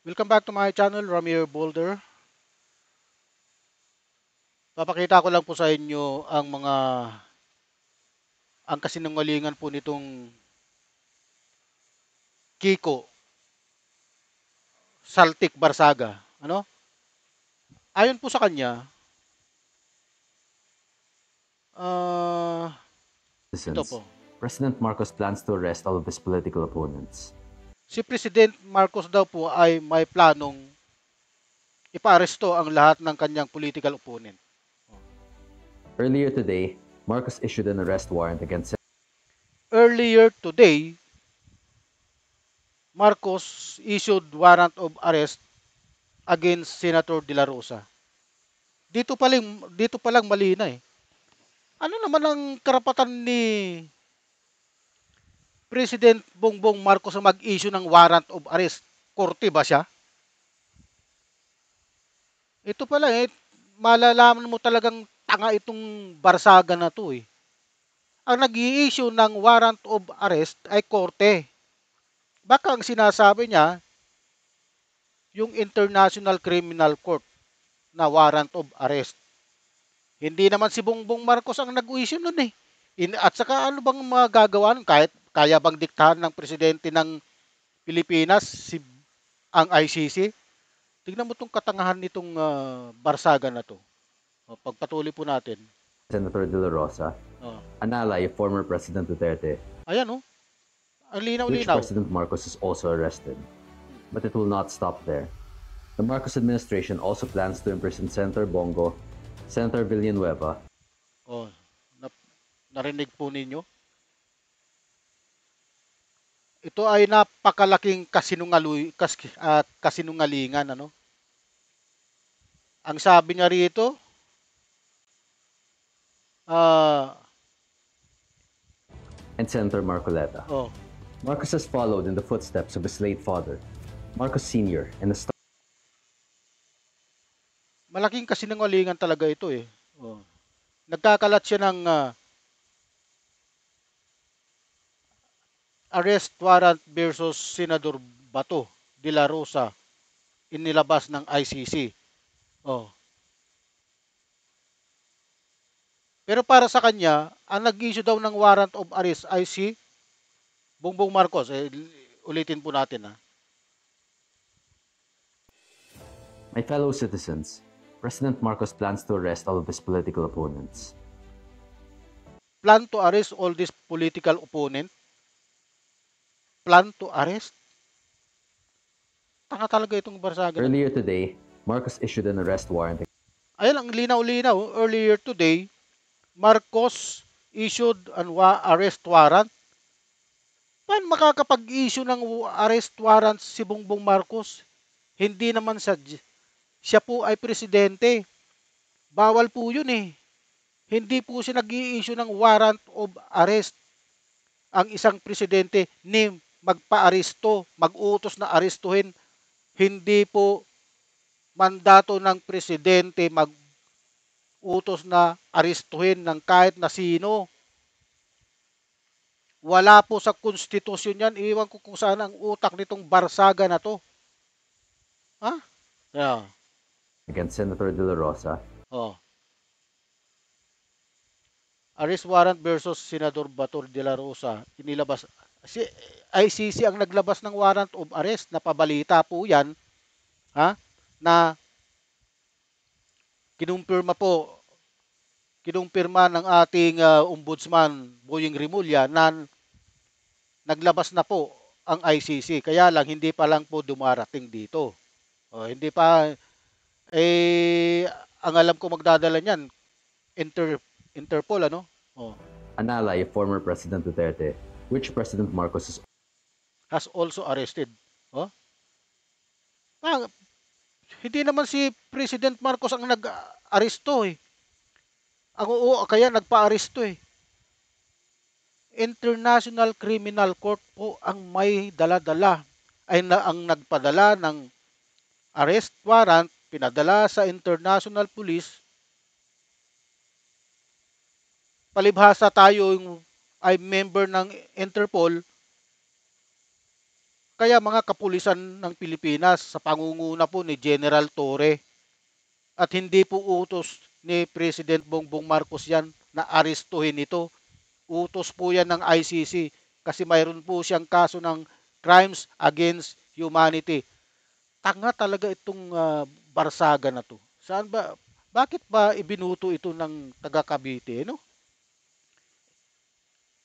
Welcome back to my channel, Ramir Boulder. Papakita ko lang po sa inyo ang kasinungalingan po nitong Kiko Saltik Barsaga. Ano? Ayon po sa kanya, ah ito po. Citizens, President Marcos plans to arrest all of his political opponents. Si President Marcos daw po ay may planong ipaaresto ang lahat ng kanyang political opponent. Earlier today, Marcos issued an arrest warrant against Earlier today, Marcos issued warrant of arrest against Senator De La Rosa. Dito pa lang mali na eh. Ano naman ang karapatan ni President Bongbong Marcos na mag-issue ng warrant of arrest? Korte ba siya? Ito pala eh, malalaman mo talagang tanga itong Barsaga na to eh. Ang nag-i-issue ng warrant of arrest ay korte. Baka ang sinasabi niya, yung International Criminal Court na warrant of arrest. Hindi naman si Bongbong Marcos ang nag-issue nun eh. At saka ano bang magagawa nun? Kahit kaya bang diktahan ng presidente ng Pilipinas ang ICC? Tingnan mo itong katangahan nitong Barsaga na to. Pagpatuloy po natin. Senator De La Rosa, Oh. an ally of former President Duterte, Ayan oh. Ang which linaw-linaw. President Marcos is also arrested. But it will not stop there. The Marcos administration also plans to imprison Senator Bongo, Senator Villanueva, Oh, narinig po ninyo? Ito ay napakalaking kasinungalingan, ano? Ang sabi niya rito, ah, and Senator Marcoleta. oh, Marcos has followed in the footsteps of his late father, Marcos Sr., and the malaking kasinungalingan talaga ito eh. Oh. Nagkakalat siya ng arrest warrant versus Senador Bato de la Rosa inilabas ng ICC. Oh. Pero para sa kanya, ang nag-issue daw ng warrant of arrest ay si Bongbong Marcos. Ulitin po natin ha. My fellow citizens, President Marcos plans to arrest all of his political opponents. Plan to arrest all these political opponent. Plan to arrest? Tanga talaga itong Barsaga. Earlier today, Marcos issued an arrest warrant. Ayan, ang linaw-linaw. Earlier today, Marcos issued an arrest warrant. Paano makakapag-issue ng arrest warrant si Bongbong Marcos? Hindi naman siya po ay presidente. Bawal po yun eh. Hindi po siya nag-i-issue ng warrant of arrest ang isang presidente ni magpa-aresto, mag-utos na arestuhin. Hindi po mandato ng presidente mag-utos na arestuhin ng kahit na sino. Wala po sa konstitusyon yan. Iwan ko kung saan ang utak nitong Barsaga na to. Ha? Yeah. Against Senator De La Rosa. Oh. Arrest warrant versus Senador Bato de la Rosa. Inilabas. Si ICC ang naglabas ng warrant of arrest. Napabalita po yan. Ha? Na kinumpirma ng ating ombudsman Boying Rimulya na naglabas na po ang ICC. Kaya lang hindi pa lang po dumarating dito. Hindi pa ang alam ko magdadala niyan Interpol ano? An ally of former President Duterte, which President Marcos has also arrested. Oh? Hindi naman si President Marcos ang nag-aresto eh. Kaya nagpa-aresto eh. International Criminal Court po ang may dala-dala ang nagpadala ng arrest warrant, pinadala sa International Police. Palibhasa tayo ay member ng Interpol, Kaya mga kapulisan ng Pilipinas sa pangunguna po ni General Torre at hindi po utos ni President Bongbong Marcos yan na arestuhin ito. Utos po yan ng ICC kasi mayroon po siyang kaso ng crimes against humanity. Tanga talaga itong Barsaga na to. Saan ba, bakit ba ibinuto ito ng taga Cavite, no?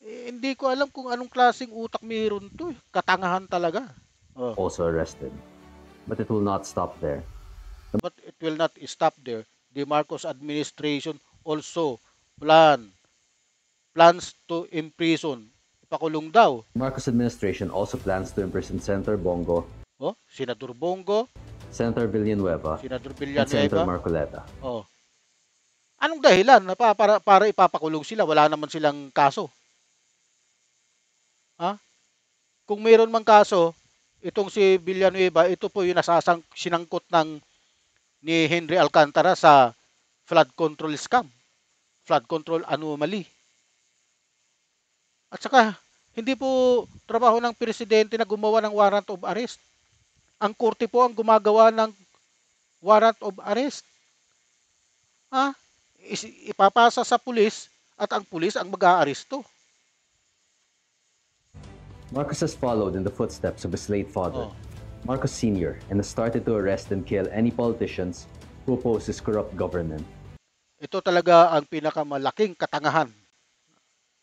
Hindi ko alam kung anong klaseng utak mayroon to. Katangahan talaga. Oh. Also arrested. But it will not stop there. But it will not stop there. The Marcos administration also plans to imprison. Ipakulong daw. The Marcos administration also plans to imprison Senator Bongo, Oh, Senador Bongo, Senator Villanueva, Senador and Senator Villanueva. Marcoleta. Oh. Anong dahilan na para ipapakulong sila? Wala naman silang kaso. Ha? Kung mayroon mang kaso, itong si Villanueva, ito po yung sinangkot ni Henry Alcantara sa flood control scam, flood control anomaly. At saka, hindi po trabaho ng presidente na gumawa ng warrant of arrest. Ang korte po ang gumagawa ng warrant of arrest. Ha? Ipapasa sa pulis at ang pulis ang mag-aaresto. Marcos has followed in the footsteps of his late father, Oh. Marcos Sr., and has started to arrest and kill any politicians who oppose his corrupt government. Ito talaga ang pinakamalaking katangahan.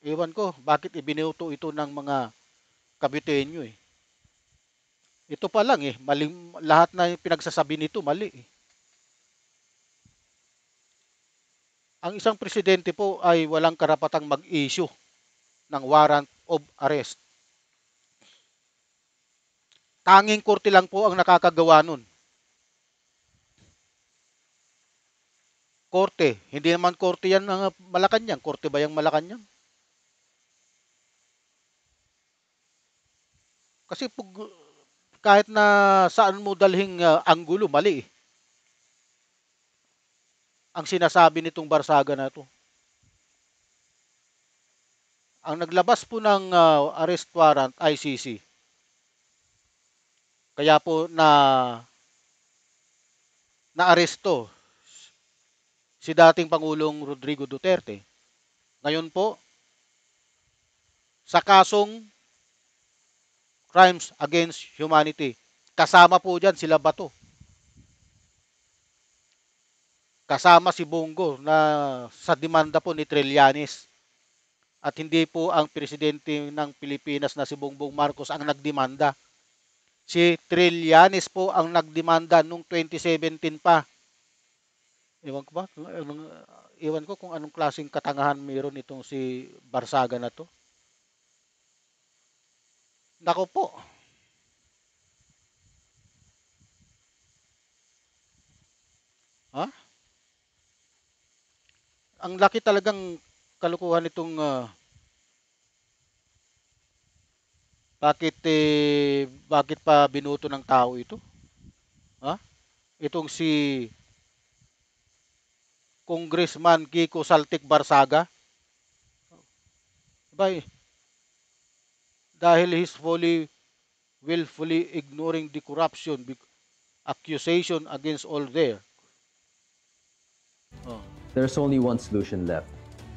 Ewan ko, bakit ibinuto ito ng mga Kabitenyo eh. Ito pa lang eh, lahat na yung pinagsasabi nito mali eh. Ang isang presidente po ay walang karapatang mag-issue ng warrant of arrest. Tanging korte lang po ang nakakagawa nun. Korte, hindi naman korte yan ng Malacanang. Korte ba yung Malacanang? Kasi kahit na saan mo dalhing anggulo, mali eh. Ang sinasabi nitong Barsaga na to. Ang naglabas po ng arrest warrant, ICC. Kaya po na-aresto si dating Pangulong Rodrigo Duterte. Ngayon po, sa kasong crimes against humanity, kasama po dyan sila Bato. Kasama si Bongo na sa demanda po ni Trillanes. At hindi po ang presidente ng Pilipinas na si Bongbong Marcos ang nagdemanda. Si Trillanes po ang nagdemanda noong 2017 pa. Ewan ko kung anong klaseng katangahan mayroon itong si Barsaga na to. Nako po. Ha? Ang laki talagang kalukuhan itong bakit pa binuto ng tao ito? Ha? Itong si Congressman Kiko Saltik Barsaga. Bay, dahil he's willfully ignoring the corruption accusation against all there. Oh. There's only one solution left,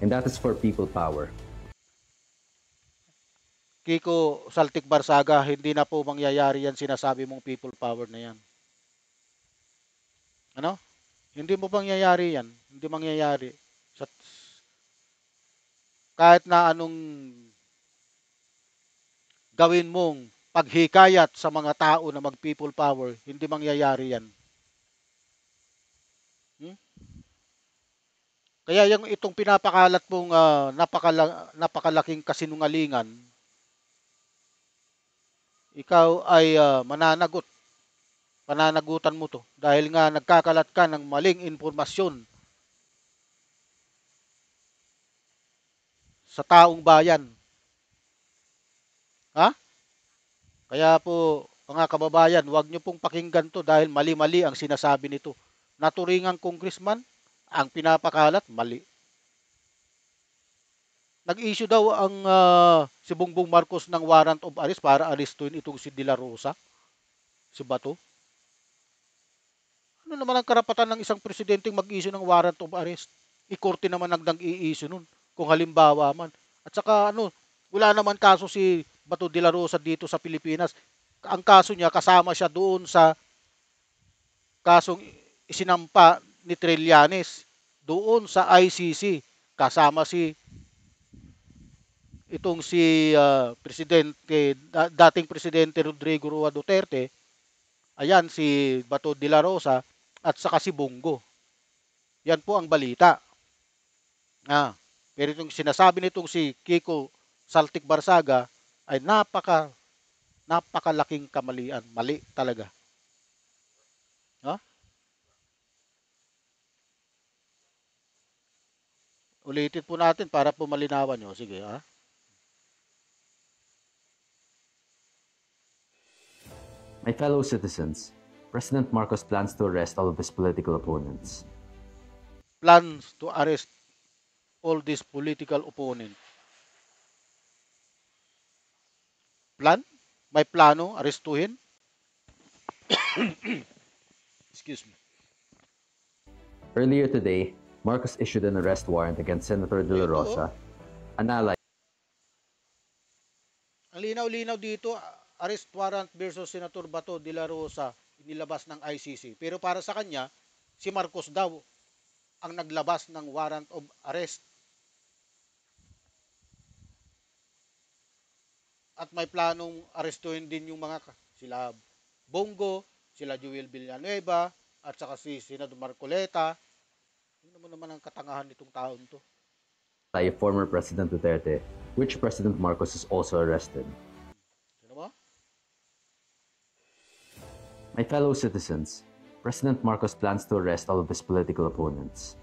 and that is for people power. Kiko Saltik Barsaga, hindi na po mangyayari yan sinasabi mong people power na yan. Ano? Hindi mo mangyayari yan. Hindi mangyayari. Kahit na anong gawin mong paghikayat sa mga tao na mag-people power, hindi mangyayari yan. Kaya itong pinapakalat mong napakalaking kasinungalingan, ikaw ay mananagot. Pananagutan mo to dahil nga nagkakalat ka ng maling impormasyon sa taong bayan. Ha? Kaya po, mga kababayan, huwag nyo pong pakinggan to dahil mali-mali ang sinasabi nito. Naturingang congressman, ang pinapakalat, mali. Nag-issue daw ang si Bongbong Marcos ng warrant of arrest para arestuin itong si De La Rosa, si Bato. Ano naman ang karapatan ng isang presidenteng mag-issue ng warrant of arrest? Ikorte naman ang nag-i-issue nun kung halimbawa man. At saka ano, wala naman kaso si Bato de la Rosa dito sa Pilipinas. Ang kaso niya kasama siya doon sa kasong isinampa ni Trillanes doon sa ICC. Kasama si itong si presidente dating presidente Rodrigo Roa Duterte, ayan si Bato de la Rosa at saka si Bongo. Yan po ang balita. Ah, pero itong sinasabi nitong si Kiko Saltik Barsaga ay napakalaking kamalian. Mali talaga. Ha? Ulitin po natin para po malinawan nyo. Sige, ha? My fellow citizens, President Marcos plans to arrest all of his political opponents. Plans to arrest all these political opponents. Plan? May plano arestuhin? Excuse me. Earlier today, Marcos issued an arrest warrant against Senator De La Ito, Rosa, an ally. ang linaw-linaw dito, arrest warrant versus Senator Bato de la Rosa inilabas ng ICC. Pero para sa kanya, si Marcos daw ang naglabas ng warrant of arrest. At may planong arestuhin din yung mga sila Bongo, sila Joel Villanueva, at saka si Senador Marcoleta. Ano naman ang katangahan nitong taon to? By former President Duterte, which President Marcos is also arrested. Sino ba? My fellow citizens, President Marcos plans to arrest all of his political opponents.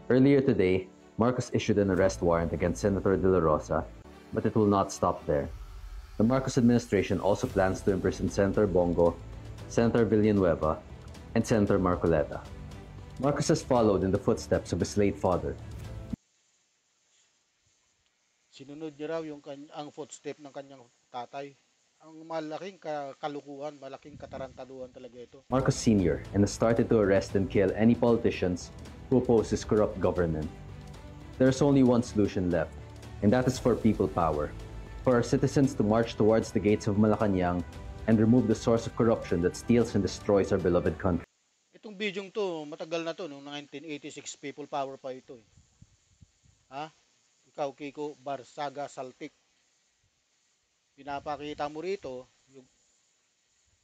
Earlier today, Marcos issued an arrest warrant against Senator De La Rosa, but it will not stop there. The Marcos administration also plans to imprison Senator Bongo, Senator Villanueva, and Senator Marcoleta. Marcos has followed in the footsteps of his late father. Sinunod niya raw yung ang footstep ng kanyang tatay. Ang malaking kalukuhan, malaking katarantaduhan talaga ito. Marcos Sr. and has started to arrest and kill any politicians who oppose his corrupt government. There's only one solution left, and that is for people power. For our citizens to march towards the gates of Malacanang and remove the source of corruption that steals and destroys our beloved country. Itong bidyong to, matagal na to, noong 1986 people power pa ito eh. Ha? Ikaw, Kiko Barsaga Saltik. Pinapakita mo rito, yung,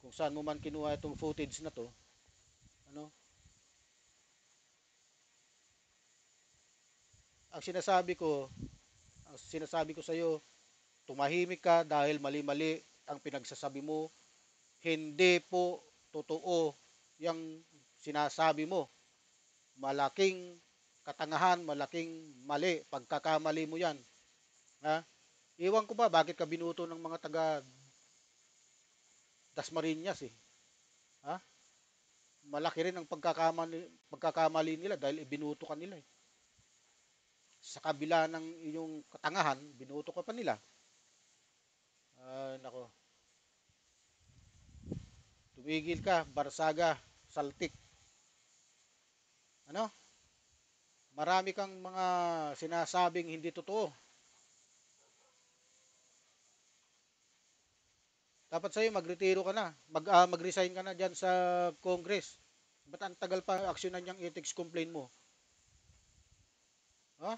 kung saan mo man kinuha itong footage na to, ano? Ang sinasabi ko sa iyo, tumahimik ka dahil mali-mali ang pinagsasabi mo. Hindi po totoo yung sinasabi mo. Malaking katangahan, malaking mali, pagkakamali mo yan. Ha? Iwan ko ba bakit ka binuto ng mga taga Dasmariñas eh. Ha? Malaki rin ang pagkakamali nila dahil ibinuto ka nila eh. Sa kabila ng inyong katangahan, binuto ka pa nila. Nako. Tumigil ka, Barsaga, Saltik. Ano? Marami kang mga sinasabing hindi totoo. Dapat sa'yo magretiro ka na. Mag-resign ka na dyan sa Congress. Ba't ang tagal pa aksyonan yung ethics complaint mo? Ha?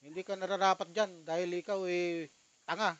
Hindi ka nararapat dyan dahil ikaw tanga.